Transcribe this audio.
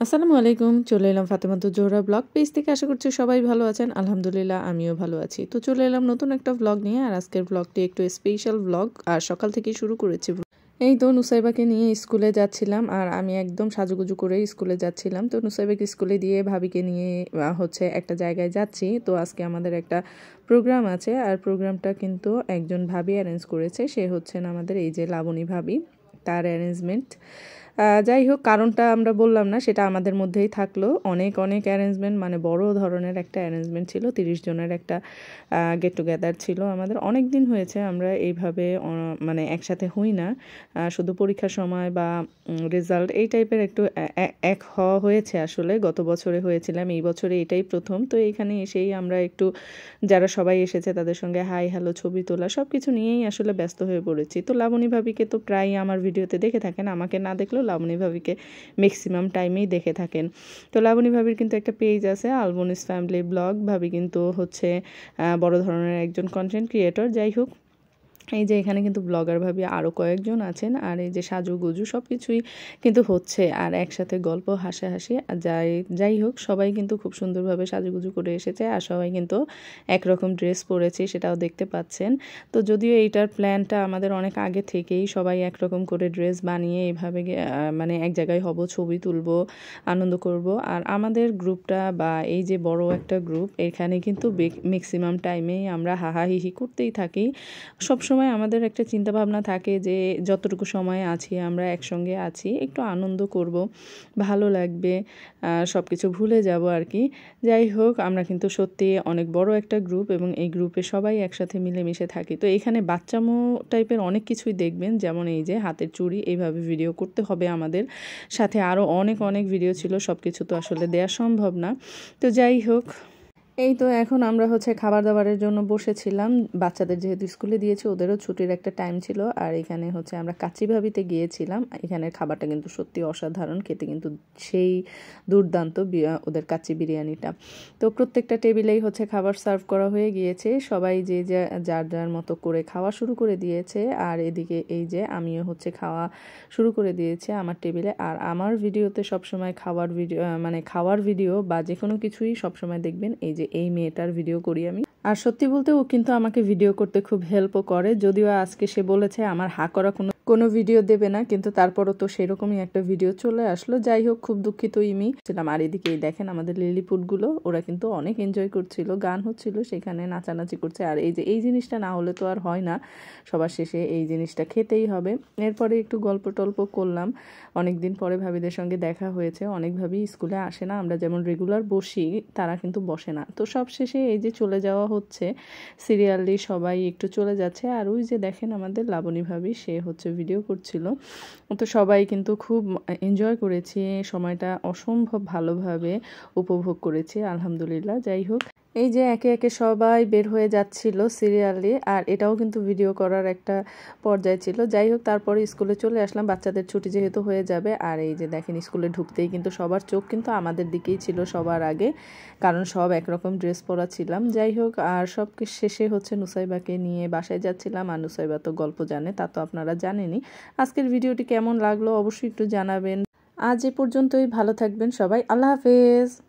আসসালামু আলাইকুম। চলে এলাম ফাতেমাতুজ জোহরা ব্লগ পেজ থেকে। আশা করছি সবাই ভালো আছেন। আলহামদুলিল্লাহ আমিও ভালো আছি। তো চলে এলাম নতুন একটা ব্লগ নিয়ে। আর আজকের ব্লগটি একটু স্পেশাল ব্লগ। আর সকাল থেকেই শুরু করেছি। এই তো নুসাইবাকে নিয়ে স্কুলে যাচ্ছিলাম আর আমি একদম সাজুগুজু করে স্কুলে যাচ্ছিলাম। তো নুসাইবাকে স্কুলে দিয়ে ভাবিকে নিয়ে হচ্ছে একটা জায়গায় যাচ্ছি। তো আজকে আমাদের একটা প্রোগ্রাম আছে আর প্রোগ্রামটা কিন্তু একজন ভাবি অ্যারেঞ্জ করেছে। সে হচ্ছেন আমাদের এই যে লাবণী ভাবি, তার অ্যারেঞ্জমেন্ট। যাই হোক, কারণটা আমরা বললাম না, সেটা আমাদের মধ্যেই থাকলো। অনেক অনেক অ্যারেঞ্জমেন্ট, মানে বড় ধরনের একটা অ্যারেঞ্জমেন্ট ছিল। 30 জনের একটা গেট টুগেদার ছিল আমাদের। অনেক দিন হয়েছে আমরা এইভাবে মানে একসাথে হই না। শুধু পরীক্ষার সময় বা রেজাল্ট এই টাইপের একটু এক হওয়া হয়েছে। আসলে গত বছরে হয়েছিলাম, এই বছরে এটাই প্রথম। তো এইখানে এসেই আমরা একটু যারা সবাই এসেছে তাদের সঙ্গে হাই হ্যালো ছবি তোলা সব কিছু নিয়েই আসলে ব্যস্ত হয়ে পড়েছি। তো লাবণী ভাবিকে তো প্রায়ই আমার ভিডিওতে দেখে থাকেন, আমাকে না দেখলেও লাবণী ভাবিকে ম্যাক্সিমাম টাইমেই দেখে থাকেন। তো লাবণী ভাবির কিন্তু একটা পেজ আছে, আলবনিস ফ্যামিলি ব্লগ। ভাবি কিন্তু হচ্ছে বড় ধরনের একজন কন্টেন্ট ক্রিয়েটর। যাই হোক, এই যে এখানে কিন্তু ব্লগার ভাবি আরও কয়েকজন আছেন। আর এই যে সাজুগুজু সব কিছুই কিন্তু হচ্ছে, আর একসাথে গল্প হাসাহাসি যাই হোক, সবাই কিন্তু খুব সুন্দরভাবে সাজুগুজু করে এসেছে। আর সবাই কিন্তু একরকম ড্রেস পরেছে, সেটাও দেখতে পাচ্ছেন। তো যদিও এইটার প্ল্যানটা আমাদের অনেক আগে থেকেই, সবাই একরকম করে ড্রেস বানিয়ে এইভাবে মানে এক জায়গায় হব, ছবি তুলবো, আনন্দ করব। আর আমাদের গ্রুপটা বা এই যে বড় একটা গ্রুপ, এখানে কিন্তু ম্যাক্সিমাম টাইমেই আমরা হাহাহিহি করতেই থাকি। সবসময় আমাদের একটা চিন্তা ভাবনা থাকে যে যতটুকু সময় আছি আমরা একসঙ্গে আছি, একটু আনন্দ করব, ভালো লাগবে, সব কিছু ভুলে যাব আর কি। যাই হোক, আমরা কিন্তু সত্যি অনেক বড় একটা গ্রুপ এবং এই গ্রুপে সবাই একসাথে মিলেমিশে থাকি। তো এখানে বাচ্চামো টাইপের অনেক কিছুই দেখবেন, যেমন এই যে হাতের চুড়ি, এইভাবে ভিডিও করতে হবে আমাদের। সাথে আরও অনেক অনেক ভিডিও ছিল, সব কিছু তো আসলে দেওয়া সম্ভব না। তো যাই হোক, এই তো এখন আমরা হচ্ছে খাবার দাবারের জন্য বসেছিলাম। বাচ্চাদের যেহেতু স্কুলে দিয়েছে, ওদেরও ছুটির একটা টাইম ছিল। আর এখানে হচ্ছে আমরা কাচ্চি ভাবিতে গিয়েছিলাম। এখানের খাবারটা কিন্তু সত্যি অসাধারণ, খেতে কিন্তু সেই দুর্দান্ত ওদের কাচ্চি বিরিয়ানিটা। তো প্রত্যেকটা টেবিলেই হচ্ছে খাবার সার্ভ করা হয়ে গিয়েছে, সবাই যে যার যার মতো করে খাওয়া শুরু করে দিয়েছে। আর এদিকে এই যে আমিও হচ্ছে খাওয়া শুরু করে দিয়েছে আমার টেবিলে। আর আমার ভিডিওতে সবসময় খাওয়ার ভিডিও বা যে কোনো কিছুই সবসময় দেখবেন এই যে এই মেয়েটার ভিডিও করি আমি। আর সত্যি বলতে ও কিন্তু আমাকে ভিডিও করতে খুব হেল্পও করে, যদিও আজকে সে বলেছে আমার হা করা কোনো ভিডিও দেবে না, কিন্তু তারপরও তো সেরকমই একটা ভিডিও চলে আসলো। যাই হোক, খুব দুঃখিত ইমি ছিলাম। আর এদিকে দেখেন আমাদের লিলিপুটগুলো, ওরা কিন্তু অনেক এনজয় করছিল, গান হচ্ছিল, সেখানে নাচানাচি করছে। আর এই যে এই জিনিসটা না হলে তো আর হয় না, সবার শেষে এই জিনিসটা খেতেই হবে। এরপরে একটু গল্প টল্প করলাম। অনেকদিন পরে ভাবিদের সঙ্গে দেখা হয়েছে। অনেক ভাবি স্কুলে আসে না, আমরা যেমন রেগুলার বসি তারা কিন্তু বসে না। তো সব শেষে এই যে চলে যাওয়া হচ্ছে, সিরিয়ালি সবাই একটু চলে যাচ্ছে। আর ওই যে দেখেন আমাদের লাবণী ভাবি, সে হচ্ছে ভিডিও করছিল। তো সবাই কিন্তু খুব এনজয় করেছি, সময়টা অসম্ভব ভালোভাবে উপভোগ করেছি আলহামদুলিল্লাহ। যাই হোক, এই যে একে একে সবাই বের হয়ে যাচ্ছিল সিরিয়ালি, আর এটাও কিন্তু ভিডিও করার একটা পর্যায়ে ছিল। যাই হোক, তারপরে স্কুলে চলে আসলাম, বাচ্চাদের ছুটি যেহেতু হয়ে যাবে। আর এই যে দেখেন স্কুলে ঢুকতেই কিন্তু সবার চোখ কিন্তু আমাদের দিকেই ছিল সবার আগে, কারণ সব একরকম ড্রেস পরা ছিলাম। যাই হোক, আর সব শেষে হচ্ছে নুসাইবাকে নিয়ে বাসায় যাচ্ছিলাম। আর নুসাইবা তো গল্প জানে, তা তো আপনারা জানেনই। আজকের ভিডিওটি কেমন লাগলো অবশ্যই একটু জানাবেন। আজ এ পর্যন্তই, ভালো থাকবেন সবাই, আল্লাহ হাফেজ।